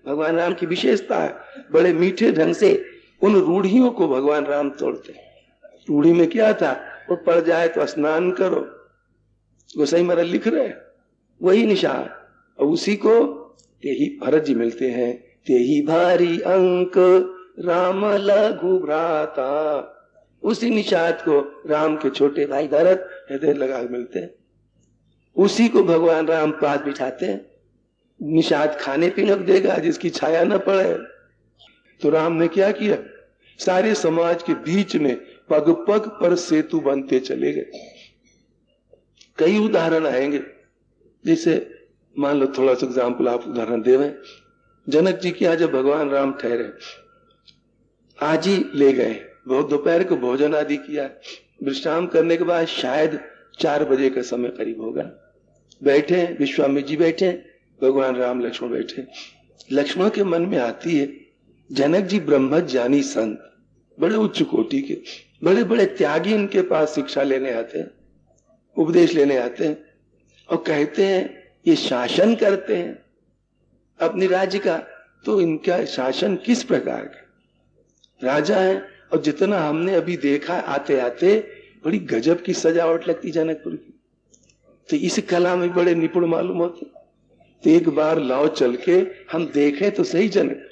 भगवान राम की विशेषता है, बड़े मीठे ढंग से उन रूढ़ियों को भगवान राम तोड़ते। रूढ़ी में क्या था, वो पड़ जाए तो स्नान करो, गोसाई महाराज लिख रहे हैं, वही निशान। और उसी को तेही भरत जी मिलते हैं, तेही भारी अंक राम लघु भ्राता, उसी निषाद को राम के छोटे भाई भरत हृदय लगा मिलते हैं, उसी को भगवान राम पास बिठाते हैं। निषाद खाने पीने को देगा जिसकी छाया न पड़े। तो राम ने क्या किया, सारे समाज के बीच में पग पग पर सेतु बनते चले गए। कई उदाहरण आएंगे, जैसे मान लो थोड़ा सा एग्जाम्पल आप उदाहरण देवें। जनक जी के यहाँ जब भगवान राम ठहरे, आज ही ले गए, बहुत दोपहर को भोजन आदि किया, विश्राम करने के बाद शायद 4 बजे का समय करीब होगा, बैठे विश्वामित्र जी बैठे, भगवान राम लक्ष्मण बैठे। लक्ष्मण के मन में आती है, जनक जी ब्रह्मज्ञानी संत, बड़े उच्च कोटि के, बड़े बड़े त्यागी इनके पास शिक्षा लेने आते हैं, उपदेश लेने आते हैं, और कहते हैं ये शासन करते हैं अपनी राज्य का, तो इनका शासन किस प्रकार का, राजा है। और जितना हमने अभी देखा आते आते बड़ी गजब की सजावट लगती जनकपुर की, तो इस कला में बड़े निपुण मालूम होते। तो एक बार लाओ चल के हम देखें तो सही जनक,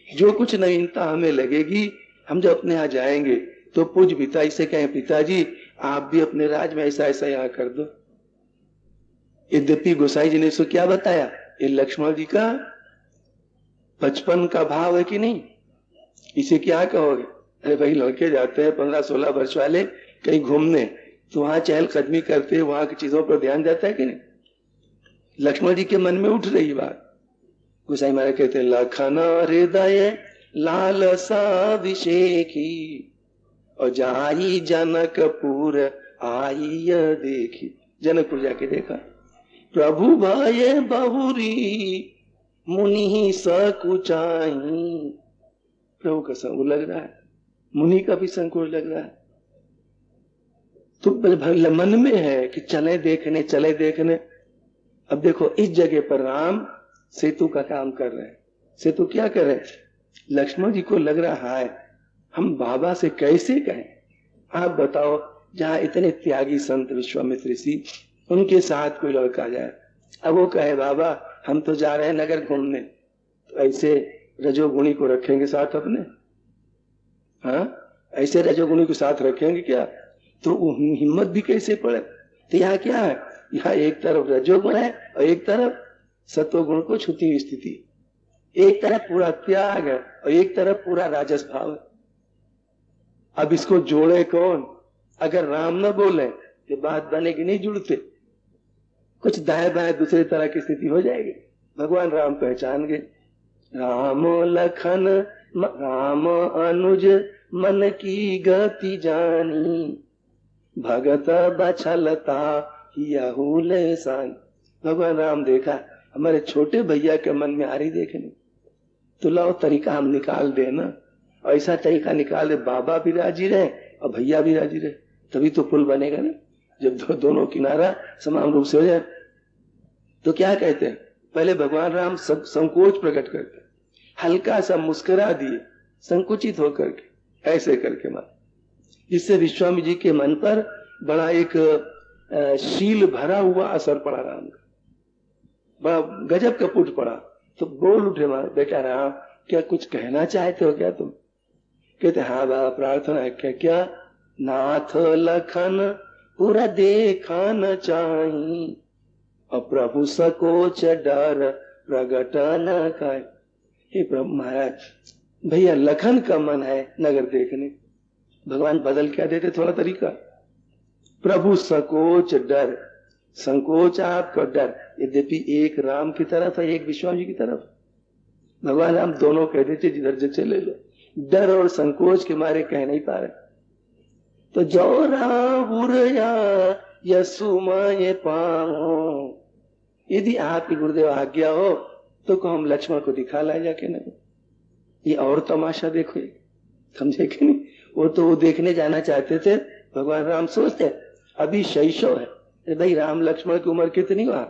जो कुछ नवीनता हमें लगेगी, हम जब अपने यहाँ जाएंगे तो पूज पिता से कहें, पिताजी आप भी अपने राज में ऐसा ऐसा यहाँ कर दो। यद्यपि गोसाई जी ने इसको क्या बताया, ये लक्ष्मण जी का बचपन का भाव है कि नहीं, इसे क्या कहोगे। अरे भाई लड़के जाते हैं 15-16 वर्ष वाले कहीं घूमने, तो वहां चहलकदमी करते हैं, वहां की चीजों पर ध्यान जाता है कि नहीं। लक्ष्मण जी के मन में उठ रही बात। गोसाई महाराज कहते हैं, लखन हृदय लालसा विषेखी और जाई जनकपुर आई देखी। जनकपुर जाके देखा, प्रभु भय बहुरी मुनि सकुचाई। प्रभु का संग लग रहा है, मुनि का भी संकोच लग रहा है। तो मन में है कि चले देखने चले देखने। अब देखो इस जगह पर राम सेतु का काम कर रहे हैं। सेतु क्या कर रहे हैं, लक्ष्मण जी को लग रहा है हम बाबा से कैसे कहें, आप बताओ, जहां इतने त्यागी संत विश्वामित्र ऋषि, उनके साथ कोई लड़का जाए, अब वो कहे बाबा हम तो जा रहे हैं नगर घूमने, तो ऐसे रजोगुणी को रखेंगे साथ अपने, हाँ ऐसे रजोगुणी को साथ रखेंगे क्या, तो हिम्मत भी कैसे पड़े। तो यहाँ क्या है, यहाँ एक तरफ रजोगुण है और एक तरफ सत्वगुण को छूती हुई स्थिति, एक तरफ पूरा त्याग है और एक तरफ पूरा राजस भाव है। अब इसको जोड़े कौन, अगर राम न बोले तो बात बनेगी, नहीं जुड़ते, कुछ दाएं बाएं दूसरी तरह की स्थिति हो जाएगी। भगवान राम पहचान गए, राम लखन राम अनुज मन की गति जानी, भगत बछलता यहूल सान। भगवान राम देखा हमारे छोटे भैया के मन में आ रही देखने, तो लाओ तरीका हम निकाल देना, ऐसा तरीका निकाल दे बाबा भी राजी रहे और भैया भी राजी रहे, तभी तो पुल बनेगा ना, जब दोनों किनारा समान रूप से हो जाए। तो क्या कहते हैं, पहले भगवान राम सब संकोच प्रकट करते, हल्का सा मुस्कुरा दिए संकुचित होकर के, ऐसे करके मन, जिससे विश्वामित्र जी के मन पर बड़ा एक शील भरा हुआ असर पड़ा राम का, बड़ा गजब का पुट पड़ा। तो बोल उठे बेटा राम, क्या कुछ कहना चाहते हो क्या तुम। कहते हाँ बाबा प्रार्थना है। क्या क्या, नाथ लखन पूरा देखा न चाही और प्रभु सकोच डर प्रगट न काय। हे प्रभु महाराज, भैया लखन का मन है नगर देखने, भगवान बदल क्या देते थोड़ा तरीका, प्रभु सकोच डर, संकोच आपका डर, यद्यपि एक राम की तरफ है एक विश्वामित्र जी की तरफ, भगवान राम दोनों कह देते जिधर से चले लो, डर और संकोच के मारे कह नहीं पा रहे। तो जो रावुरया यसुमय पाओ, यदि आपकी गुरुदेव आज्ञा हो तो को हम लक्ष्मण को दिखा लाए जाके नहीं, ये और तमाशा देखो, समझे कि नहीं। वो तो वो देखने जाना चाहते थे, भगवान राम सोचते अभी शैशव है, भाई राम लक्ष्मण की उम्र कितनी हुआ,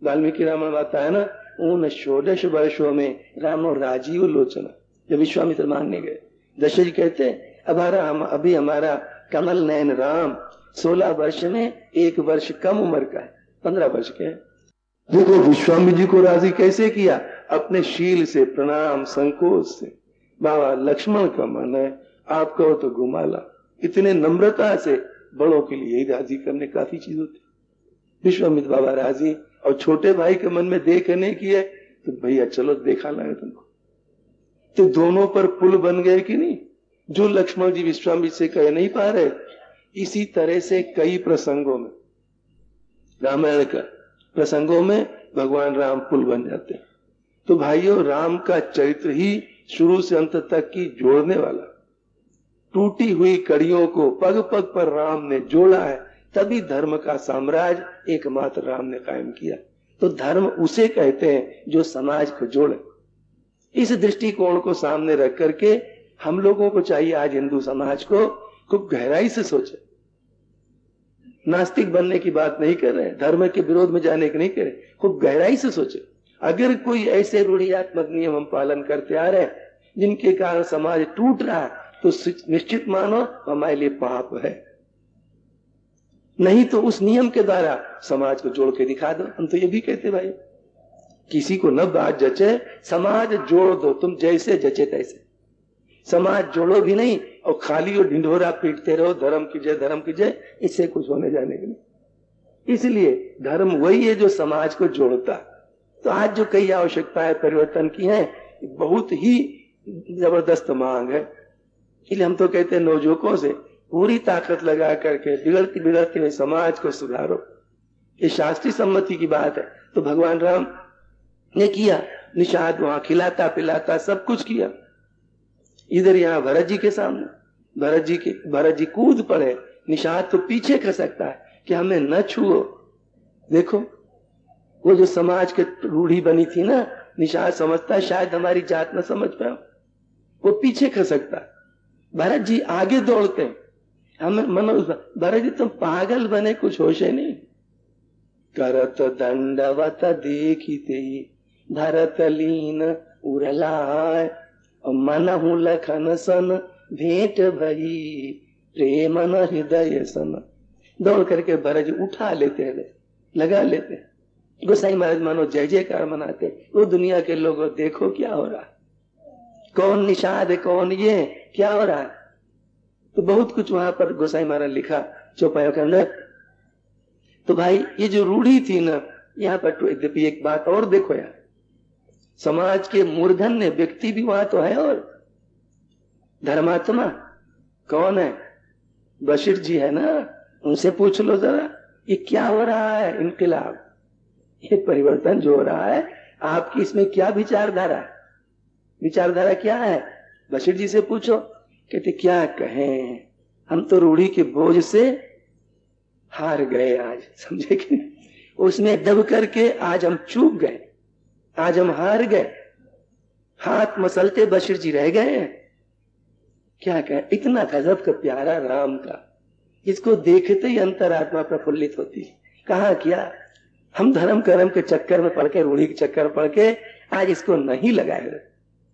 वाल्मीकि रामायण आता है ना, उन 16 वर्षों में रामो राजीव लोचना। जब विश्वामित्र मानने गए, दशरथ जी कहते अभी हमारा कमल नयन राम 16 वर्ष में 1 वर्ष कम उम्र का है, 15 वर्ष के है। देखो विश्वामित्र जी को राजी कैसे किया, अपने शील से, प्रणाम संकोच से। बाबा लक्ष्मण का मन है, आप कहो तो घुमा ला। इतने नम्रता से बड़ों के लिए राजी करने काफी चीज होती। विश्वामित्र बाबा राजी, और छोटे भाई के मन में देखने की है तो भैया चलो देखा लाए तुमको। तो दोनों पर पुल बन गए कि नहीं। जो लक्ष्मण जी विश्वामित्र से कह नहीं पा रहे, इसी तरह से कई प्रसंगों में, रामायण का प्रसंगों में भगवान राम पुल बन जाते हैं। तो भाइयों, राम का चरित्र ही शुरू से अंत तक की जोड़ने वाला। टूटी हुई कड़ियों को पग पग पर राम ने जोड़ा है, तभी धर्म का साम्राज्य एकमात्र राम ने कायम किया। तो धर्म उसे कहते हैं जो समाज को जोड़े। इस दृष्टिकोण को सामने रख करके हम लोगों को चाहिए आज हिंदू समाज को खूब गहराई से सोचे। नास्तिक बनने की बात नहीं कर रहे, धर्म के विरोध में जाने की नहीं कर रहे, खूब गहराई से सोचे। अगर कोई ऐसे रूढ़ियात्मक नियम हम पालन करते आ रहे हैं जिनके कारण समाज टूट रहा है, तो निश्चित मानो हमारे लिए पाप है। नहीं तो उस नियम के द्वारा समाज को जोड़ के दिखा दो। हम तो ये भी कहते भाई, किसी को न बात जचे, समाज जोड़ दो, तुम जैसे जचे तैसे। समाज जोड़ो भी नहीं और खाली और ढिंढोरा पीटते रहो धर्म की जय धर्म की जय, इससे कुछ होने जाने के नहीं। इसलिए धर्म वही है जो समाज को जोड़ता। तो आज जो कई आवश्यकताएं परिवर्तन की हैं, बहुत ही जबरदस्त मांग है। इसलिए हम तो कहते हैं नौजुवकों से पूरी ताकत लगा करके बिगड़ती बिगड़ती हुई समाज को सुधारो। ये शास्त्रीय सम्मति की बात है। तो भगवान राम ने किया, निषाद वहां खिलाता पिलाता सब कुछ किया। इधर यहाँ भरत जी के सामने भरत जी कूद पड़े, निषाद तो पीछे खसकता है कि हमें न छुओ। देखो वो जो समाज के रूढ़ी बनी थी ना, निषाद समझता है शायद हमारी जात न समझ पाओ, वो पीछे खसकता। भरत जी आगे दौड़ते हैं। हमें मनो भरत जी तुम पागल बने, कुछ होश है नहीं। करत दंडवत देखिते भरत लीन उरलाय, मनहु लखन सन भेंट भई प्रेम न हृदय सन। दौड़ करके भरत जी उठा लेते हैं, लगा लेते हैं। गोसाई महाराज मानो जय जयकार मनाते। वो दुनिया के लोगों देखो क्या हो रहा है, कौन निषाद है, कौन ये, क्या हो रहा है। तो बहुत कुछ वहां पर गोसाई महाराज लिखा चौपाइयों के अंदर। तो भाई ये जो रूढ़ी थी ना, यहाँ पर एक बात और देखो यार, समाज के मूर्धन्य व्यक्ति भी वहां तो है, और धर्मात्मा कौन है, वशिष्ठ जी है ना। उनसे पूछ लो जरा ये क्या हो रहा है, इनकलाब, ये परिवर्तन जो हो रहा है, आपकी इसमें क्या विचारधारा क्या है। वशिष्ठ जी से पूछो, कहते क्या कहें, हम तो रूढ़ी के बोझ से हार गए आज, समझे कि उसमें दब करके आज हम चूक गए, आज हम हार गए, हाथ मसलते वशिष्ठ जी रह गए हैं। क्या कहें, इतना गजब का प्यारा राम का, इसको देखते ही अंतरात्मा प्रफुल्लित होती है। कहा क्या हम धर्म कर्म के चक्कर में पड़ के, रूढ़ी के चक्कर में पड़ के आज इसको नहीं लगाए।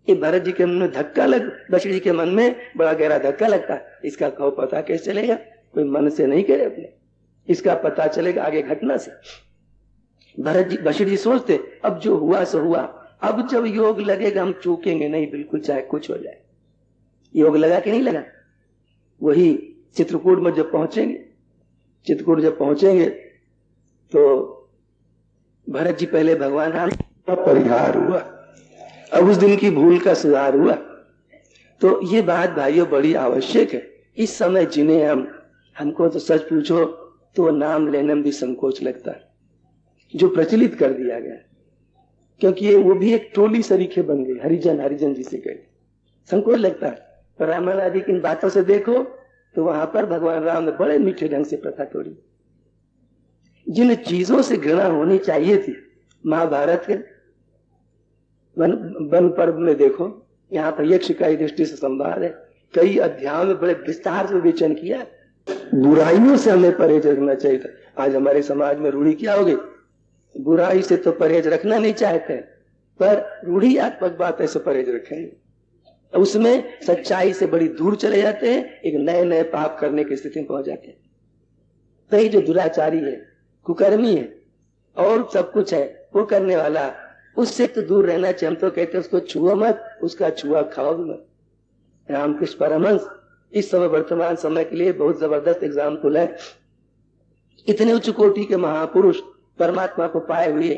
ये भरत जी के मन में धक्का लग, वशिष्ठ जी के मन में बड़ा गहरा धक्का लगता। इसका कहो पता कैसे चलेगा, कोई मन से नहीं करे अपने, इसका पता चलेगा आगे घटना से। वशिष्ठ जी सोचते अब जो हुआ सो हुआ, अब जब योग लगेगा हम चूकेंगे नहीं, बिल्कुल चाहे कुछ हो जाए। योग लगा कि नहीं लगा। वही चित्रकूट में जब पहुंचेंगे तो भरत जी पहले भगवान राम का परिहार हुआ, अब उस दिन की भूल का सुधार हुआ। तो ये बात भाइयों बड़ी आवश्यक है। इस समय जिन्हें हमको तो सच पूछो तो नाम लेने में भी संकोच लगता है, जो प्रचलित कर दिया गया, क्योंकि वो भी एक टोली सरीखे बन गई, हरिजन जिसे कहते, संकोच लगता है। पर रामायण आदि की इन बातों से देखो तो वहां पर भगवान राम ने बड़े मीठे ढंग से प्रथा तोड़ी। जिन चीजों से घृणा होनी चाहिए थी, महाभारत के वन पर्व में देखो, यहाँ पर यक्ष का दृष्टि से संवाद है, कई अध्यायों में बड़े विस्तार से विवेचन किया। बुराइयों से हमें परहेज रखना चाहिए था। आज हमारे समाज में रूढ़ी क्या हो गई, बुराई से तो परहेज रखना नहीं चाहते, पर रूढ़ियात्मक बातें से परहेज रखें। उसमें सच्चाई से बड़ी दूर चले जाते हैं, एक नए नए पाप करने की स्थिति में पहुंच जाते हैं। तो ये जो दुराचारी है, कुकर्मी है और सब कुछ है, वो करने वाला, उससे तो दूर रहना चाहिए। हम तो कहते हैं उसको छुओ मत, उसका छुआ खाओ भी मत। रामकृष्ण परमहंस इस समय वर्तमान समय के लिए बहुत जबरदस्त एग्जाम्पल है। इतने उच्च कोटि के महापुरुष परमात्मा को पाए हुए,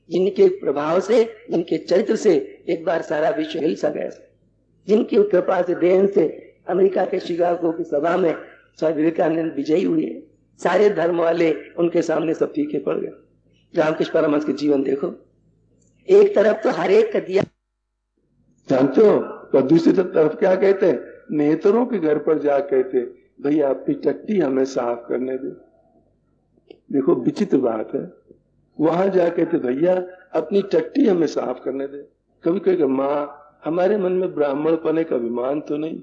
जिनके प्रभाव से, जिनके चरित्र से एक बार सारा विश्व हिल सा गया, जिनकी कृपा से, देन से अमेरिका के शिकागो की सभा में स्वामी विवेकानंद विजयी हुए, सारे धर्म वाले उनके सामने सब फीके पड़ गए। रामकृष्ण परमहंस के जीवन देखो, एक तरफ तो हर एक का दिया जानते हो, तो दूसरी तरफ क्या कहते हैं, नेतरों के घर पर जा कहते भैया आपकी टट्टी हमें साफ करने दे। देखो विचित्र बात है, वहां जा कहते भैया अपनी टट्टी हमें साफ करने दे। कभी कभी माँ, हमारे मन में ब्राह्मण पने का अभिमान तो नहीं।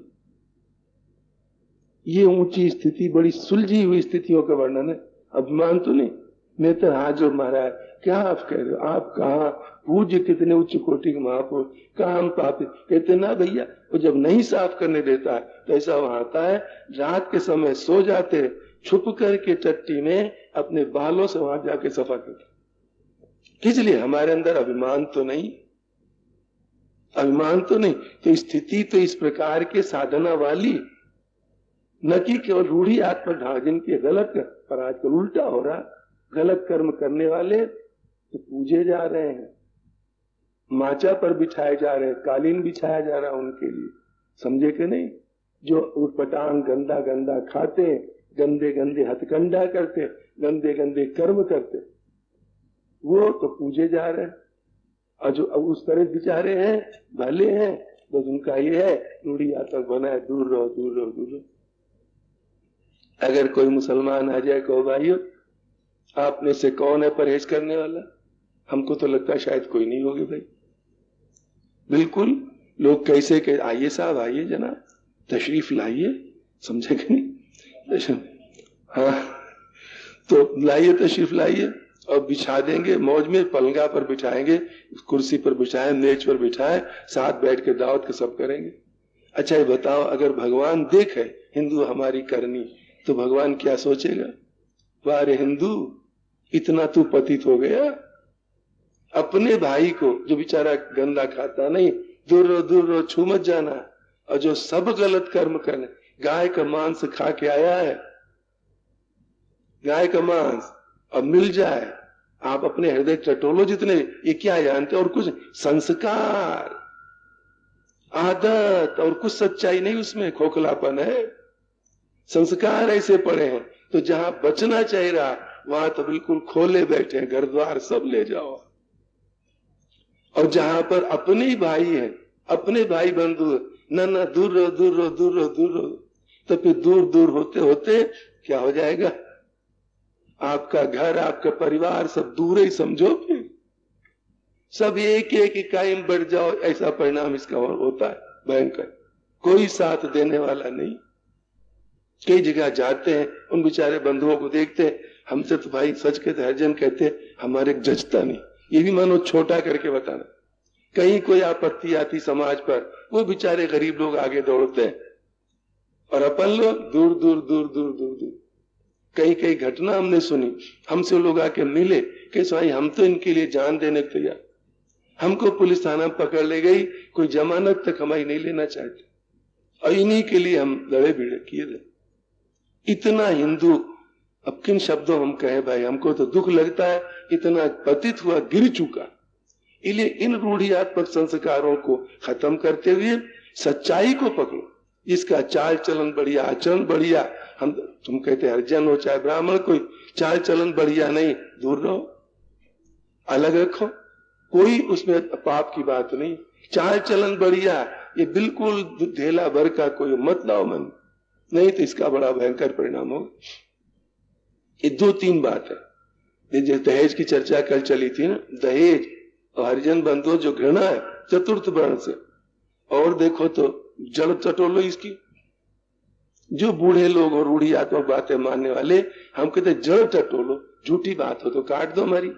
ये ऊंची स्थिति, बड़ी सुलझी हुई स्थितियों का वर्णन है, अभिमान तो नहीं। नेत्र हाथ जो महाराज, क्या आप कह रहे हो, आप कहाँ पूज्य, कितने उच्च कोटि के महापुरुष, कहाँ हम पापी। कहते ना भैया, वो जब नहीं साफ करने देता है तो ऐसा वहां आता है, रात के समय सो जाते, छुप करके टट्टी में अपने बालों से वहां जाके सफा करते। इसलिए हमारे अंदर अभिमान तो नहीं, अभिमान तो नहीं। तो स्थिति तो इस प्रकार के साधना वाली, न कि केवल रूढ़ियात्मक ढांच, जिनके गलत, पर आजकल उल्टा हो रहा, गलत कर्म करने वाले तो पूजे जा रहे हैं, माचा पर बिठाए जा रहे हैं, कालीन बिछाया जा रहा है उनके लिए, समझे कि नहीं। जो उटपटांग गंदा गंदा खाते, गंदे गंदे हथकंडा करते, गंदे गंदे कर्म करते, वो तो पूजे जा रहे हैं। और जो अब उस तरह बेचारे हैं, भले हैं, बस उनका ये है रूढ़ियात्मक बना है, दूर रहो दूर रहो दूर रहो। अगर कोई मुसलमान आ जाए, कहो भाइयों आप में से कौन है परहेज करने वाला, हमको तो लगता है शायद कोई नहीं होगी भाई। बिल्कुल लोग कैसे कह, आइए साहब आइए जनाब, तशरीफ लाइए, समझे कि नहीं। हाँ तो लाइए, तशरीफ लाइए, और बिछा देंगे मौज में, पलंगा पर बिठाएंगे, कुर्सी पर बिछाएं, मेज पर बिछाएं, साथ बैठ के दावत के सब करेंगे। अच्छा ये बताओ, अगर भगवान देखे हिंदू हमारी करनी, तो भगवान क्या सोचेगा, वारे हिंदू इतना तू पतित हो गया। अपने भाई को जो बेचारा गंदा खाता नहीं, दूर रहो दूर रहो, छू मत जाना। और जो सब गलत कर्म करने, गाय का मांस खा के आया है, गाय का मांस अब मिल जाए, आप अपने हृदय टटोलो जितने, ये क्या जानते, और कुछ संस्कार, आदत, और कुछ सच्चाई नहीं उसमें, खोखलापन है। संस्कार ऐसे पड़े हैं, तो जहां बचना चाहिए रहा वहां तो बिल्कुल खोले बैठे हैं, घर द्वार सब ले जाओ। और जहां पर अपने ही भाई हैं, अपने भाई बंधु, ना दूर रहो दूर रहो दूर रहो दूर रहो, तो फिर दूर दूर होते होते क्या हो जाएगा, आपका घर, आपका परिवार सब दूर ही समझो, फिर सब एक एक इकाई में बढ़ जाओ। ऐसा परिणाम इसका होता है भयंकर, कोई साथ देने वाला नहीं। कई जगह जाते हैं, उन बेचारे बंधुओं को देखते हैं, हमसे तो भाई सच कहते, हर जन कहते हमारे जचता नहीं, ये भी मानो छोटा करके बताना। कहीं कोई आपत्ति आती समाज पर, वो बेचारे गरीब लोग आगे दौड़ते हैं, और अपन लोग दूर दूर दूर दूर दूर दूर। कई कई घटना हमने सुनी, हमसे लोग आके मिले कि भाई हम तो इनके लिए जान देने को तैयार, हमको पुलिस थाना पकड़ ले गई, कोई जमानत तक हमारी नहीं लेना चाहते, और इन्हीं के लिए हम लड़े भिड़े किए थे। इतना हिंदू, अब किन शब्दों हम कहें भाई, हमको तो दुख लगता है, इतना पतित हुआ, गिर चुका। इसलिए इन रूढ़ियात्मक संस्कारों को खत्म करते हुए सच्चाई को पकड़ो, इसका चाल चलन बढ़िया, आचरण बढ़िया। हम तुम कहते हरिजन हो चाहे ब्राह्मण, कोई चाल चलन बढ़िया नहीं, दूर रहो, अलग रखो, कोई उसमें पाप की बात नहीं। चाल चलन बढ़िया, ये बिल्कुल ढेला भर का कोई मत लाओ मन, नहीं तो इसका बड़ा भयंकर परिणाम होगा। ये दो तीन बात है। जो दहेज की चर्चा कल चली थी ना, दहेज और हरिजन बंधुओं जो घृणा है चतुर्थ वर्ण से, और देखो तो जड़ चटोलो इसकी। जो बूढ़े लोग और रूढ़ियात्मक बातें मानने वाले, हम कहते जड़ टटोलो, झूठी बात हो तो काट दो हमारी।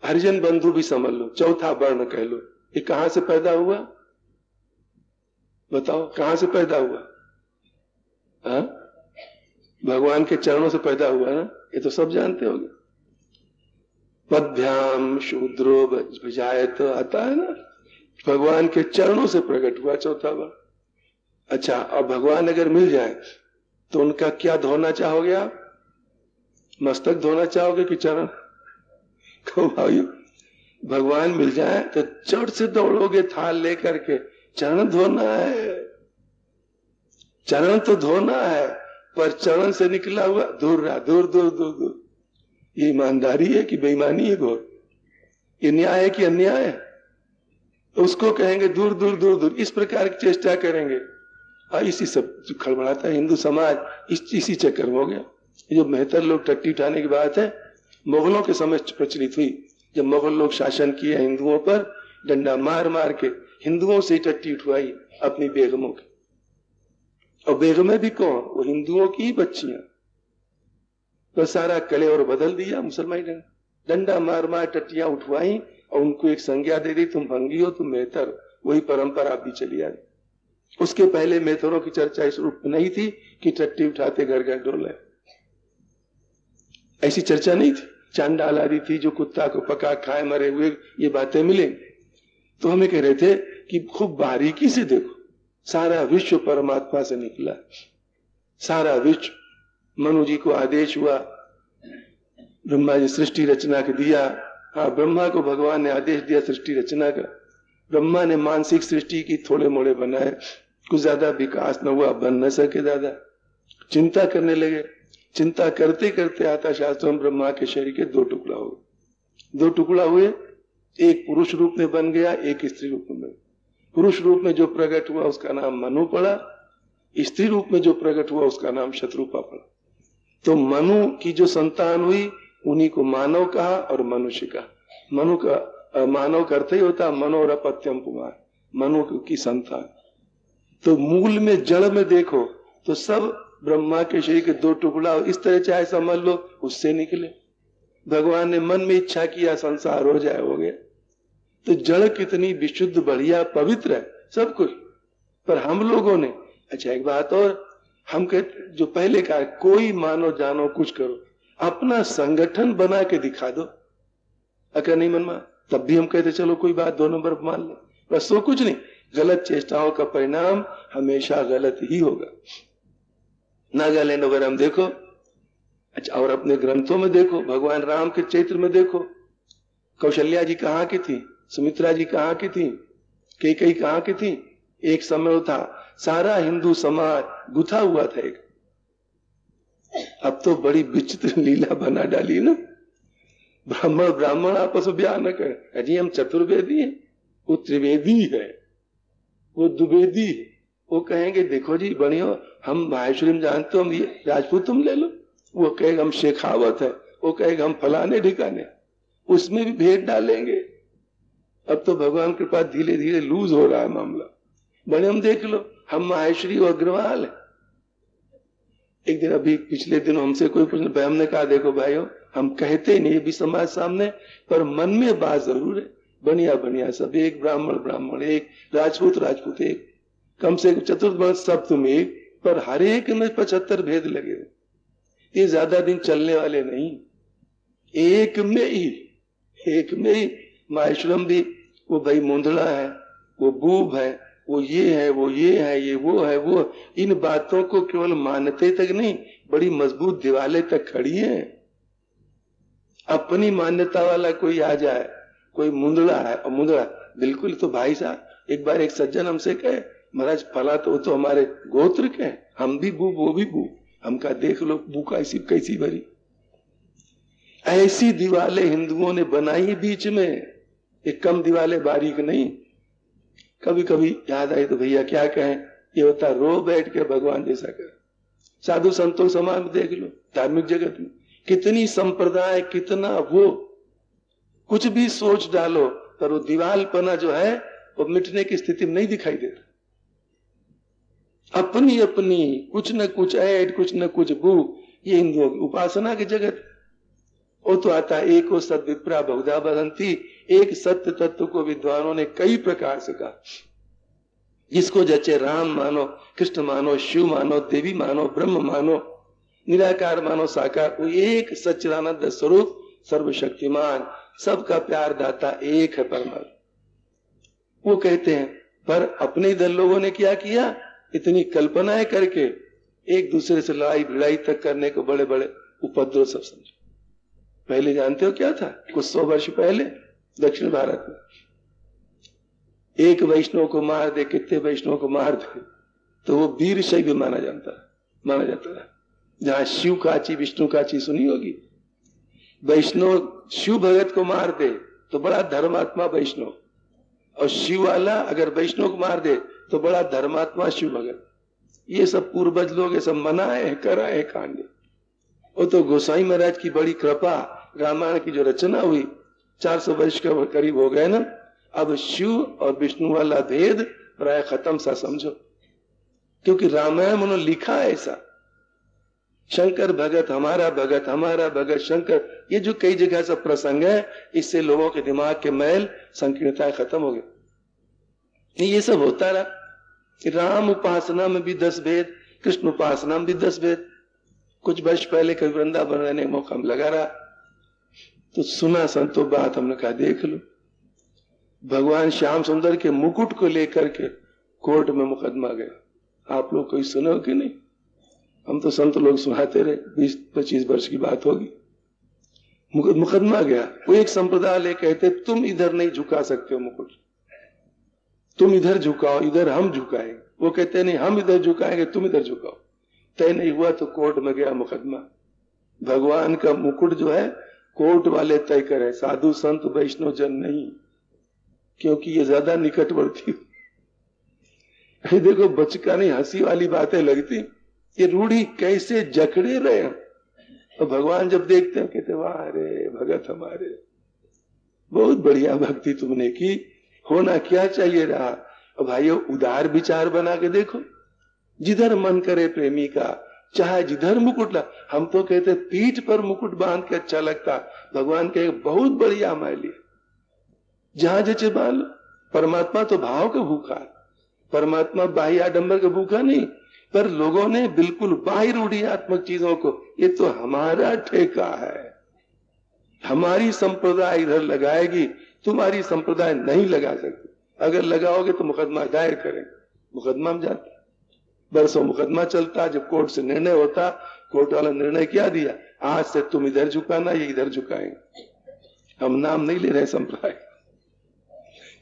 हरिजन बंधु भी समझ लो, चौथा वर्ण कह लो। ये कहां से पैदा हुआ बताओ, कहां से पैदा हुआ? हा? भगवान के चरणों से पैदा हुआ ना, ये तो सब जानते होंगे। पद्भ्याम शूद्रो विजायत आता है ना, भगवान के चरणों से प्रकट हुआ चौथा वर्ण। अच्छा, अब भगवान अगर मिल जाए तो उनका क्या धोना चाहोगे आप? मस्तक धोना चाहोगे कि चरण? कहो भाई, भगवान मिल जाए तो चढ़ से दौड़ोगे थाल लेकर के, चरण धोना है, चरण तो धोना है, पर चरण से निकला हुआ दूर रहा, दूर दूर दूर दूर। ये ईमानदारी है कि बेईमानी है घोर? ये न्याय है कि अन्याय है? उसको कहेंगे दूर दूर दूर दूर, इस प्रकार की चेष्टा करेंगे। इसी सब खड़बड़ाता है हिंदू समाज, इसी चक्कर में हो गया। जो मेहतर लोग टट्टी उठाने की बात है, मुगलों के समय प्रचलित हुई। जब मुगल लोग शासन किए हिंदुओं पर, डंडा मार मार के हिंदुओं से टट्टी उठवाई अपनी बेगमों की। और बेगमें भी कौन? वो हिंदुओं की बच्चियां। तो सारा कले और बदल दिया मुसलमान ने, डंडा मार मार टट्टियां उठवाई और उनको एक संज्ञा दे दी, तुम भंगी हो, तुम मेहतर। वही परंपरा भी चली आ रही। उसके पहले मेहतरों की चर्चा इस रूप में नहीं थी कि टट्टी उठाते घर घर डोले, ऐसी चर्चा नहीं थी। चांडाल आदि थी जो कुत्ता को पका खाए मरे हुए, ये बातें मिलेंगी। तो हमें कह रहे थे कि खूब बारीकी से देखो, सारा विश्व परमात्मा से निकला, सारा विश्व। मनु जी को आदेश हुआ, ब्रह्मा जी सृष्टि रचना के दिया। हाँ, ब्रह्मा को भगवान ने आदेश दिया सृष्टि रचना का। ब्रह्मा ने मानसिक सृष्टि की, थोड़े मोड़े बनाए, कुछ ज्यादा विकास न हुआ, बन न सके ज्यादा। चिंता करने लगे, चिंता करते करते आता शास्त्रों में ब्रह्मा के शरीर के दो टुकड़ा हुए। दो टुकड़ा हुए, एक पुरुष रूप में बन गया, एक स्त्री रूप में बन गया। पुरुष रूप में जो प्रकट हुआ उसका नाम मनु पड़ा, स्त्री रूप में जो प्रकट हुआ उसका नाम शत्रुपा पड़ा। तो मनु की जो संतान हुई उन्हीं को मानव कहा और मनुष्य कहा। मनु का मानव का अर्थ ही होता मनोरपत्यम पुमार, मनु की संतान। तो मूल में जड़ में देखो तो सब ब्रह्मा के शरीर के दो टुकड़ा इस तरह चाहे समझ लो, उससे निकले। भगवान ने मन में इच्छा किया संसार हो जाए, हो गया। तो जड़ कितनी विशुद्ध बढ़िया पवित्र है सब कुछ। पर हम लोगों ने, अच्छा एक बात और, हम कहते जो पहले कहा कोई मानो जानो कुछ करो, अपना संगठन बना के दिखा दो। अगर नहीं मन में तब भी हम कहते चलो कोई बात 2 नंबर मान ले, बस वो कुछ नहीं। गलत चेष्टाओं का परिणाम हमेशा गलत ही होगा। नागालैंड वगैरह हम देखो, अच्छा, और अपने ग्रंथों में देखो, भगवान राम के चरित्र में देखो, कौशल्या जी कहाँ की थी, सुमित्रा जी कहाँ की थी, कैकेयी कहाँ की थी। एक समय था सारा हिंदू समाज गुथा हुआ था एक। अब तो बड़ी विचित्र लीला बना डाली ना, ब्राह्मण ब्राह्मण आपस में ब्याह न करें। अजी हम चतुर्वेदी हैं, वो त्रिवेदी है, वो द्विवेदी है। वो कहेंगे देखो जी बढ़िया, हम माहेश्वरी जानते हो, हम ये राजपूत तुम ले लो। वो कहेगा हम शेखावत है, वो कहेगा हम फलाने ठिकाने, उसमें भी भेद डालेंगे। अब तो भगवान के पास धीरे धीरे लूज हो रहा है मामला। बड़े हम देख लो, हम माहेश्वरी और अग्रवाल है। एक दिन अभी पिछले दिन हमसे कोई पूछने, हमने कहा देखो भाइयों, हम कहते नहीं भी समाज सामने, पर मन में बात जरूर है। बढ़िया बढ़िया सब एक, ब्राह्मण ब्राह्मण एक, राजपूत राजपूत एक, कम से कम चतुर्थ सब तुम एक, पर हर एक में 75 भेद लगे हुए। ये ज्यादा दिन चलने वाले नहीं। एक में ही माहेश्वरम भी वो भाई मुंदड़ा है, वो बूब है, वो ये है, वो ये है, ये वो है, वो इन बातों को केवल मानते तक नहीं, बड़ी मजबूत दीवारें तक खड़ी है। अपनी मान्यता वाला कोई आ जाए, कोई मुंदड़ा है, और मुंदड़ा बिल्कुल, तो भाई साहब एक बार एक सज्जन हमसे कहे महाराज फला तो हमारे गोत्र के, हम भी बू वो भी बू। हम कहा देख लो बू कैसी भरी। ऐसी दीवारें हिंदुओं ने बनाई बीच में, एक कम दीवारें बारीक नहीं। कभी कभी याद आई तो भैया क्या कहें, ये होता रो बैठ के भगवान जैसा कर। साधु संतों समाज में देख लो, धार्मिक जगत में कितनी संप्रदाय, कितना वो, कुछ भी सोच डालो पर वो दीवालपना जो है वो मिटने की स्थिति में नहीं दिखाई देता। अपनी अपनी कुछ न कुछ ऐड, कुछ न कुछ बू, ये हिंदुओं की उपासना की जगत। वो तो आता एको सद विप्रा बहुधा बदंती, एक सत्य तत्व को विद्वानों ने कई प्रकार से कहा। जिसको जचे राम मानो, कृष्ण मानो, शिव मानो, देवी मानो, ब्रह्म मानो, निराकार मानो, साकार, वो एक सच्चिदानंद स्वरूप सर्वशक्तिमान सबका प्यार दाता एक है परमात्मा। वो कहते हैं पर अपने इधर लोगों ने क्या किया, इतनी कल्पनाएं करके एक दूसरे से लड़ाई भिड़ाई तक करने को बड़े बड़े उपद्रव सब समझे। पहले जानते हो क्या था, कुछ 100 वर्ष पहले दक्षिण भारत में एक वैष्णव को मार दे, कितने वैष्णव को मार दे तो वो वीर शैव माना जाता है। जहां शिव काची विष्णु काची सुनी होगी, वैष्णव शिव भगत को मार दे तो बड़ा धर्मात्मा वैष्णव, और शिव वाला अगर वैष्णव को मार दे तो बड़ा धर्मात्मा शिव भगत। ये सब पूर्वज लोग ये सब मनाए कराए कांड। वो तो गोसाई महाराज की बड़ी कृपा, रामायण की जो रचना हुई 400 वर्ष के करीब हो गए ना, अब शिव और विष्णु वाला भेद प्राय खत्म सा समझो, क्योंकि रामायण उन्होंने लिखा ऐसा, शंकर भगत हमारा भगत शंकर, ये जो कई जगह सब प्रसंग है, इससे लोगों के दिमाग के मैल संकीर्णताएं खत्म हो गई। ये सब होता रहा। राम उपासना में भी 10 भेद, कृष्ण उपासना में भी 10 भेद। कुछ वर्ष पहले कभी वृंदावन रहने का मौका लगा रहा तो सुना संतो बात, हमने कहा देख लो, भगवान श्याम सुंदर के मुकुट को लेकर के कोर्ट में मुकदमा गया। आप लोग कोई सुने हो कि नहीं? हम तो संत लोग सुनाते रहे, 20-25 वर्ष की बात होगी। मुकदमा गया, वो एक संप्रदाय ले कहते तुम इधर नहीं झुका सकते हो मुकुट, तुम इधर झुकाओ, इधर हम झुकाएंगे। वो कहते नहीं हम इधर झुकाएंगे, तुम इधर झुकाओ। तय नहीं हुआ तो कोर्ट में गया मुकदमा। भगवान का मुकुट जो है कोर्ट वाले तय करे, साधु संत वैष्णव जन नहीं, क्योंकि ये ज्यादा निकटवर्ती। देखो बचकानी हंसी वाली बातें लगती, ये रूढ़ी कैसे जकड़े रहे हैं। और भगवान जब देखते हैं कहते वाह रे भगत हमारे, बहुत बढ़िया भक्ति तुमने की, होना क्या चाहिए रहा। और भाइयों उदार विचार बना के देखो, जिधर मन करे प्रेमी का, चाहे जिधर मुकुट ला। हम तो कहते पीठ पर मुकुट बांध के अच्छा लगता, भगवान के बहुत बढ़िया मैली, जहां जैसे बांध। परमात्मा तो भाव का भूखा, परमात्मा बाह्य आडंबर का भूखा नहीं, पर लोगों ने बिल्कुल बाह्य रूढ़ियात्मक चीजों को, ये तो हमारा ठेका है, हमारी संप्रदाय इधर लगाएगी, तुम्हारी संप्रदाय नहीं लगा सकती। अगर लगाओगे तो मुकदमा दायर करेंगे। मुकदमा में जाते बरसों मुकदमा चलता, जब कोर्ट से निर्णय होता, कोर्ट वाला निर्णय क्या दिया, आज से तुम इधर झुकाना, ये इधर झुकाएंगे। हम नाम नहीं ले रहे संप्रदाय,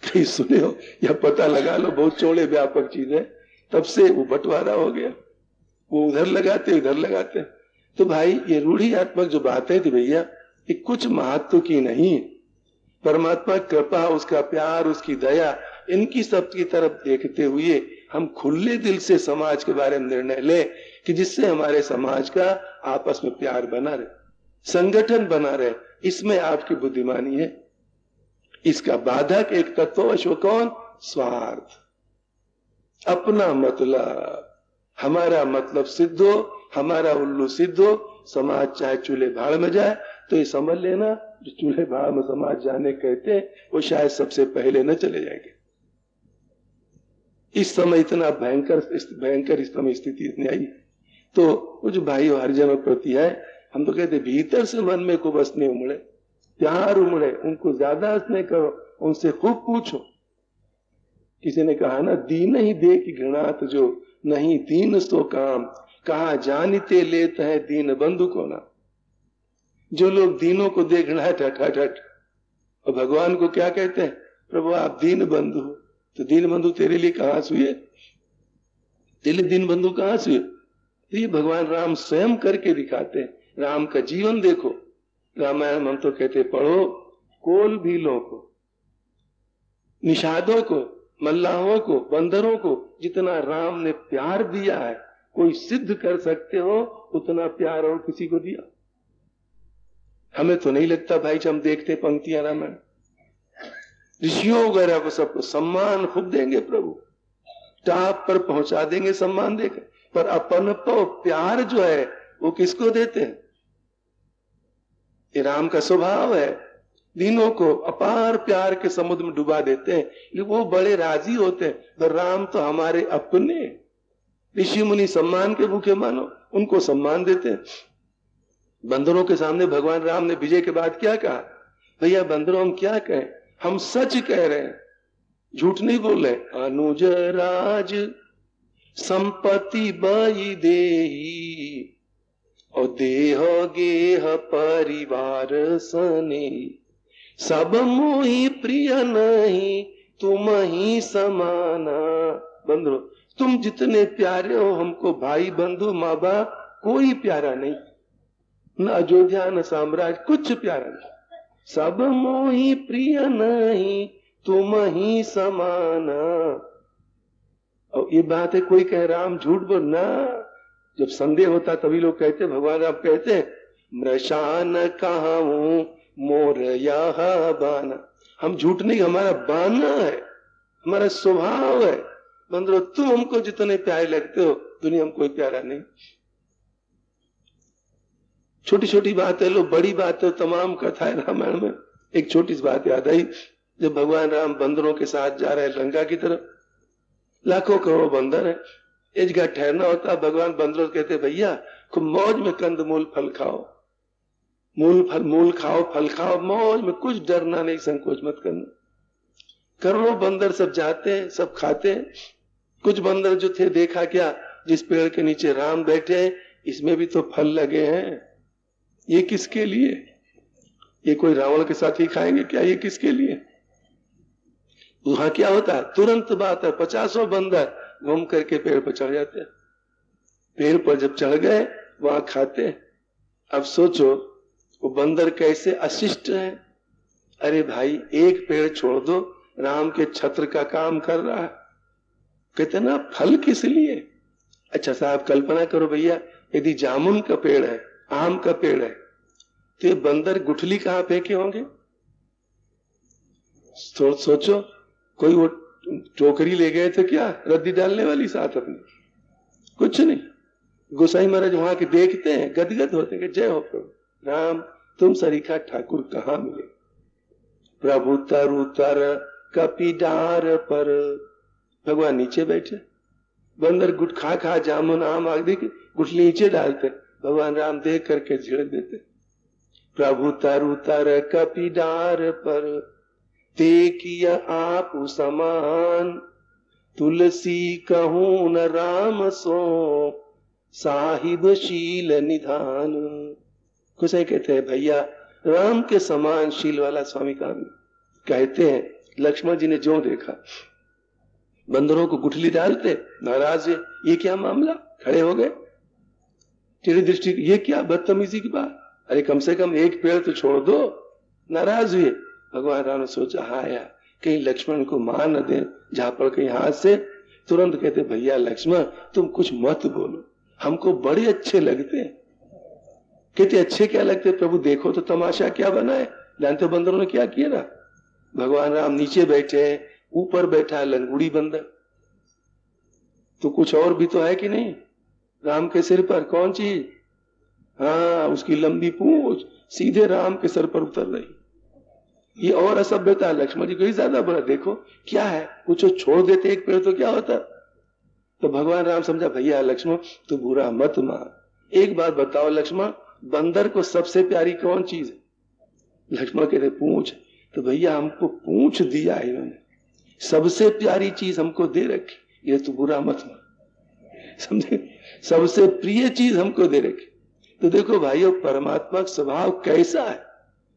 कहीं सुने हो या पता लगा लो, बहुत चौड़े व्यापक चीज है। तब से वो बंटवारा हो गया, वो उधर लगाते इधर लगाते। तो भाई ये रूढ़ियात्मक जो बातें थी भैया, ये कुछ महत्व की नहीं। परमात्मा कृपा, उसका प्यार, उसकी दया, इनकी सब की तरफ देखते हुए हम खुले दिल से समाज के बारे में निर्णय लें कि जिससे हमारे समाज का आपस में प्यार बना रहे, संगठन बना रहे। इसमें आपकी बुद्धिमानी है। इसका बाधक एक तत्ववश हो कौन? स्वार्थ, अपना मतलब, हमारा मतलब सिद्ध हो, हमारा उल्लू सिद्ध हो, समाज चाहे चूल्हे भाड़ में जाए। तो ये समझ लेना, जो चूल्हे भाड़ में समाज जाने कहते हैं वो शायद सबसे पहले न चले जाएंगे। इस समय इतना भयंकर इस समय स्थिति इतनी आई। तो वो जो भाई हरिजनों प्रति है, हम तो कहते भीतर से मन में को बस नहीं उमड़े, प्यार उमड़े, उनको ज्यादा स्नेह करो, उनसे खूब पूछो। किसी ने कहा ना, दीन ही दे की घृणात जो नहीं दीन सो काम, कहा जानते लेते हैं दीन बंधु को ना। जो लोग दीनों को दे घृणा हट हट हट, और भगवान को क्या कहते हैं, प्रभु आप दीन बंधु हो। तो दीन बंधु तेरे लिए कहां से हुए, तेरे लिए दीन बंधु कहां से हुए? तो ये भगवान राम स्वयं करके दिखाते हैं। राम का जीवन देखो, रामायण हम तो कहते पढ़ो, कोल भीलों को, निषादों को, मल्लाहों को, बंदरों को जितना राम ने प्यार दिया है, कोई सिद्ध कर सकते हो उतना प्यार और किसी को दिया? हमें तो नहीं लगता भाई, जब हम देखते पंक्तियां रामायण, ऋषियों वगैरह को सबको सम्मान खूब देंगे प्रभु, टाप पर पहुंचा देंगे सम्मान देकर, पर अपन तो प्यार जो है वो किसको देते हैं? ये राम का स्वभाव है, दीनों को अपार प्यार के समुद्र में डुबा देते हैं, लेकिन वो बड़े राजी होते हैं। तो राम तो हमारे अपने, ऋषि मुनि सम्मान के भूखे मानो, उनको सम्मान देते हैं। बंदरों के सामने भगवान राम ने विजय के बाद क्या कहा? भैया बंदरों हम क्या कहें, हम सच कह रहे हैं, झूठ नहीं बोल रहे। अनुज राज संपत्ति बई देही और देह गेह परिवार सने, सब मोही प्रिय नहीं तुम ही समाना। बंधु तुम जितने प्यारे हो हमको, भाई बंधु माँ बाप कोई प्यारा नहीं, न अयोध्या न साम्राज्य कुछ प्यारा नहीं। सब मोही प्रिय नहीं तुम ही समाना। और ये बात है, कोई कहे राम झूठ बोल ना, जब संदेह होता तभी लोग कहते, भगवान राम कहते हैं मृषान कहूं मोर यह बाना। हम झूठ नहीं, हमारा बाना है, हमारा स्वभाव है। बंदरो तुम हमको जितने प्यारे लगते हो, दुनिया में कोई प्यारा नहीं। छोटी छोटी बातें लो, बड़ी बातें तमाम कथा है रामायण में। एक छोटी सी बात याद आई, जब भगवान राम बंदरों के साथ जा रहे हैं लंका की तरफ, लाखों करोड़ों बंदर है, एक जगह ठहरना होता, भगवान बंदरों कहते भैया खूब मौज में कंद मूल फल खाओ, मूल खाओ, फल खाओ, मौज में, कुछ डरना नहीं, संकोच मत करना। करोड़ों बंदर सब जाते हैं, सब खाते हैं। कुछ बंदर जो थे, देखा क्या, जिस पेड़ के नीचे राम बैठे हैं इसमें भी तो फल लगे हैं, ये किसके लिए? ये कोई रावण के साथ ही खाएंगे क्या? ये किसके लिए? वहां क्या होता है, तुरंत बात है, 50 बंदर घूम करके पेड़ पर चढ़ जाते हैं। पेड़ पर जब चढ़ गए वहां खाते हैं। अब सोचो वो बंदर कैसे अशिष्ट है। अरे भाई एक पेड़ छोड़ दो, राम के छत्र का काम कर रहा है, कहते ना फल किस लिए? अच्छा साहब कल्पना करो भैया, यदि जामुन का पेड़ है, आम का पेड़ है, तो ये बंदर गुठली कहां फेंके होंगे? सोचो, कोई वो टोकरी ले गए थे क्या रद्दी डालने वाली साथ अपनी? कुछ नहीं। गोसाई महाराज वहां के देखते हैं, गदगद होते हैं, जय हो प्रभु राम, तुम सरीखा ठाकुर कहां मिले? प्रभु तरु तर कपीडार पर। भगवान नीचे बैठे, बंदर गुट खा खा जामुन आम आदि की गुठली नीचे डालते, भगवान राम देख करके झिड़क देते। प्रभु तरु तर कपीडार पर ते किया आप समान, तुलसी कहूं न राम सो साहिब शील निधान। कुछ कहते हैं भैया राम के समान शील वाला स्वामी काम। कहते हैं लक्ष्मण जी ने जो देखा, बंदरों को गुठली डालते, नाराज है, ये क्या मामला, खड़े हो गए, तेरी दृष्टि ये क्या बदतमीजी की बात, अरे कम से कम एक पेड़ तो छोड़ दो, नाराज हुए। भगवान राम ने सोचा हाँ यार कहीं लक्ष्मण को मार न दे, जहां पर कहीं हाथ से, तुरंत कहते भैया लक्ष्मण तुम कुछ मत बोलो, हमको बड़े अच्छे लगते हैं। कहते अच्छे क्या लगते प्रभु, देखो तो तमाशा क्या बना है, जानते हो बंदरों ने क्या किया ना? भगवान राम नीचे बैठे हैं, ऊपर बैठा है लंगूड़ी बंदर, तो कुछ और भी तो है कि नहीं? राम के सिर पर कौन चीज? हाँ उसकी लंबी पूंछ सीधे राम के सर पर उतर रही। ये और असभ्यता, लक्ष्मण जी को ही ज्यादा बड़ा, देखो क्या है, कुछ छोड़ देते एक पेड़ तो क्या होता। तो भगवान राम समझा भैया लक्ष्मण तू बुरा मत मान, एक बार बताओ लक्ष्मण बंदर को सबसे प्यारी कौन चीज है? लक्ष्मण कहते पूंछ। तो भैया हमको पूंछ दिया है इन्होंने, सबसे प्यारी चीज हमको दे रखी, ये तो बुरा मत मान, समझे, सबसे प्रिय चीज हमको दे रखी। तो देखो भाइयों परमात्मा का स्वभाव कैसा है,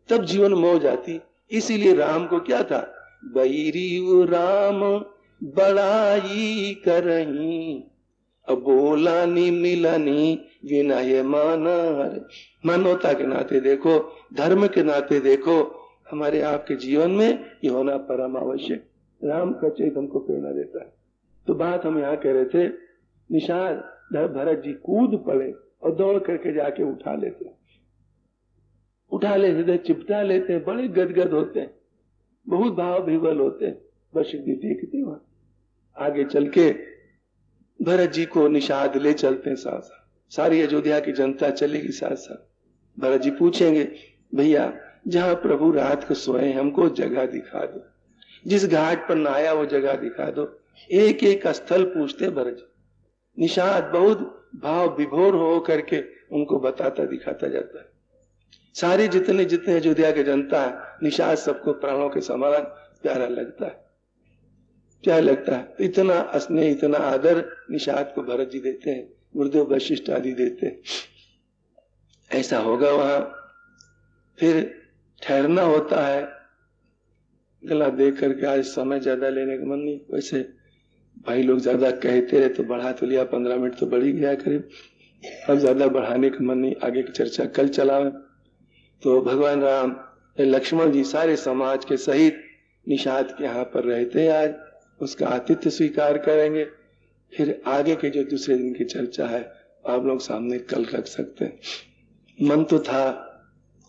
तब जीवन मौज आती। इसीलिए राम को क्या था, बैरी राम बड़ाई करही, अब बोलानी मिलानी विनय माना। मानवता के नाते देखो, धर्म के नाते देखो, हमारे आपके जीवन में ये होना परम आवश्यक। राम का चरित्र हमको प्रेरणा देता है। तो बात हम यहाँ कह रहे थे, निषाद भरत जी कूद पड़े और दौड़ करके जाके उठा लेते, चिपटा लेते हैं, बड़े गदगद होते हैं, बहुत भाव विवल होते हैं। बस देखते वहां आगे चल के भरत जी को निषाद ले चलते हैं, साथ सारी अयोध्या की जनता चलेगी साथ साथ। भरत जी पूछेंगे भैया जहाँ प्रभु रात को सोए हमको जगह दिखा दो, जिस घाट पर नहाया वो जगह दिखा दो। एक एक स्थल पूछते भरत। निषाद बहुत भाव विभोर हो करके उनको बताता दिखाता जाता है। सारे जितने जितने अयोध्या के जनता है, निषाद सबको प्राणों के समान प्यारा लगता है, प्यारा लगता है। इतना स्नेह इतना आदर निषाद को भरत जी देते हैं, गुरुदेव वशिष्ठ आदि देते हैं। ऐसा होगा वहां। फिर ठहरना होता है। गला देख करके आज समय ज्यादा लेने का मन नहीं, वैसे भाई लोग ज्यादा कहते रहे तो बढ़ा तो लिया, 15 मिनट तो बढ़ ही गया करीब। अब ज्यादा बढ़ाने का मन नहीं, आगे की चर्चा कल चलावे। तो भगवान राम लक्ष्मण जी सारे समाज के सहित निषाद के यहाँ पर रहते हैं। आज उसका आतिथ्य स्वीकार करेंगे। फिर आगे के जो दूसरे दिन की चर्चा है आप लोग सामने कल रख सकते हैं। मन तो था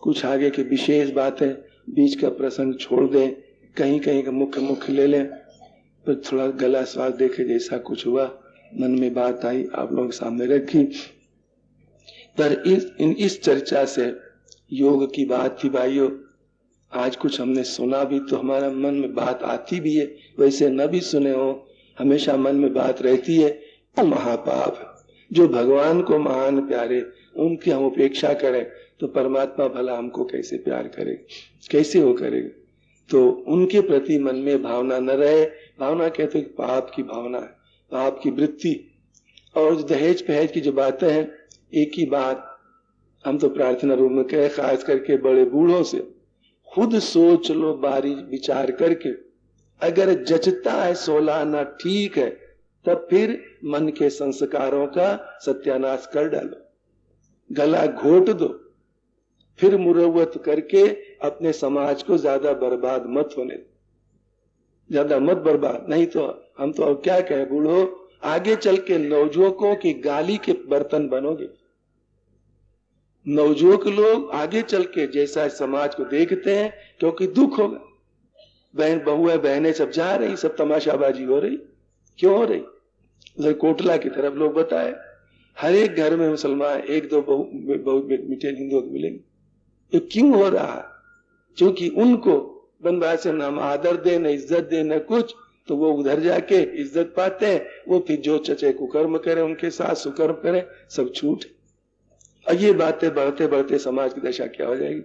कुछ आगे की विशेष बातें, बीच का प्रसंग छोड़ दें, कहीं कहीं का मुख्य मुख्य ले लें, पर थोड़ा गला स्वाद देखे जैसा कुछ हुआ, मन में बात आई आप लोग सामने रखी। पर इस चर्चा से योग की बात थी भाइयों। आज कुछ हमने सुना भी तो हमारा मन में बात आती भी है, वैसे न भी सुने हो हमेशा मन में बात रहती है। तो महापाप है। जो भगवान को महान प्यारे उनकी हम उपेक्षा करें तो परमात्मा भला हमको कैसे प्यार करेगा, कैसे वो करेगा। तो उनके प्रति मन में भावना न रहे। भावना कहते हैं पाप की भावना है, पाप की वृत्ति। और दहेज पहेज की जो बातें हैं, एक ही बात हम तो प्रार्थना रूम में कहे, खास करके बड़े बूढ़ों से खुद सोच लो बारी विचार करके, अगर जचता है 16 आना ठीक है, तब फिर मन के संस्कारों का सत्यानाश कर डालो, गला घोट दो, फिर मुरव्वत करके अपने समाज को ज्यादा बर्बाद मत होने दो, ज्यादा मत बर्बाद। नहीं तो हम तो अब क्या कहें, बूढ़ो आगे चल के नवजुवकों की गाली के बर्तन बनोगे। नवजुवक लोग आगे चल के जैसा समाज को देखते हैं, क्योंकि दुख होगा, बहन बहुएं बहनें सब जा रही, सब तमाशाबाजी हो रही। क्यों हो रही? उधर कोटला की तरफ लोग बताए, हर एक घर में मुसलमान एक दो बहु मीठे हिंदुओं को मिलेंगे। तो क्यों हो रहा है? क्योंकि उनको बनवास से नाम आदर दे, न इज्जत दे, न कुछ, तो वो उधर जाके इज्जत पाते हैं। वो फिर जो चचे कुकर्म करे उनके साथ सुकर्म करे, सब छूट। और ये बातें बढ़ते बढ़ते समाज की दशा क्या हो जाएगी।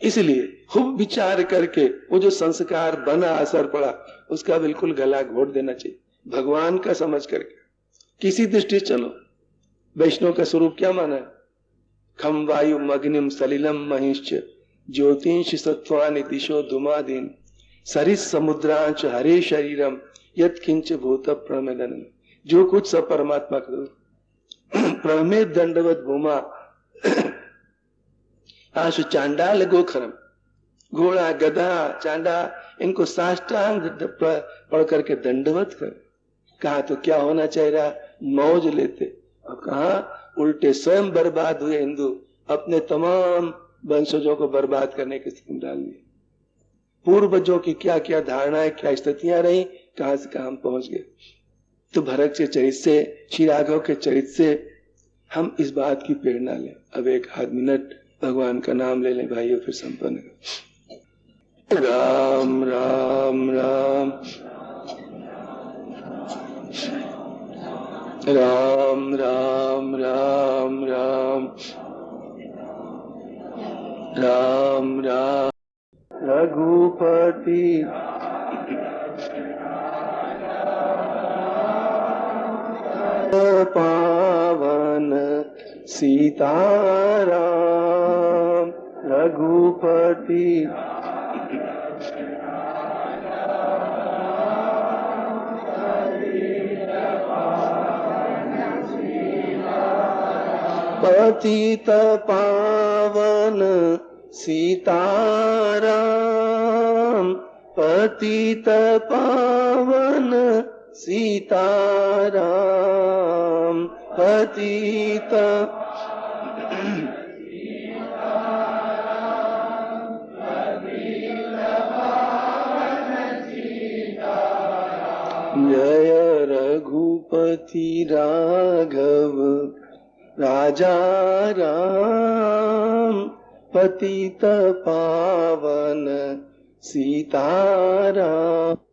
इसलिए खूब विचार करके वो जो संस्कार बना, असर पड़ा, उसका बिल्कुल गला घोट देना चाहिए, भगवान का समझ करके। किसी दृष्टि चलो, वैष्णव का स्वरूप क्या माना है? खम वायु मग्निम सलिलम महिश्च ज्योतिष सत्वानि दिशो धुमादीन सरिस समुद्रांच हरे शरीरम यत किंच भूत प्रमेदन। जो कुछ सब परमात्मा करो, प्रमेद दंडवत भूमा आशु चांडाल गोखरम। घोड़ा गधा चांडा इनको साष्टांग पढ़ करके दंडवत कर। कहा तो क्या होना चाहिए, मौज लेते, और कहा उल्टे स्वयं बर्बाद हुए हिंदू, अपने तमाम वंशजों को बर्बाद करने की स्थिति में डाल दिए। पूर्वजों की क्या क्या धारणाएं, क्या स्थितियां रही, कहां से कहां पहुंच गए। तो भरत के चरित्र से, श्री राघव के चरित्र से हम इस बात की प्रेरणा लें। अब एक आध मिनट भगवान का नाम ले लें भाइयों, फिर संपन्न। राम राम राम राम राम राम राम राम राम रघुपति पावन सीताराम रघुपति पतित पावन सीताराम, पतित पावन सीताराम, पतित जय रघुपति राघव राजा राम, पतित पावन सीताराम।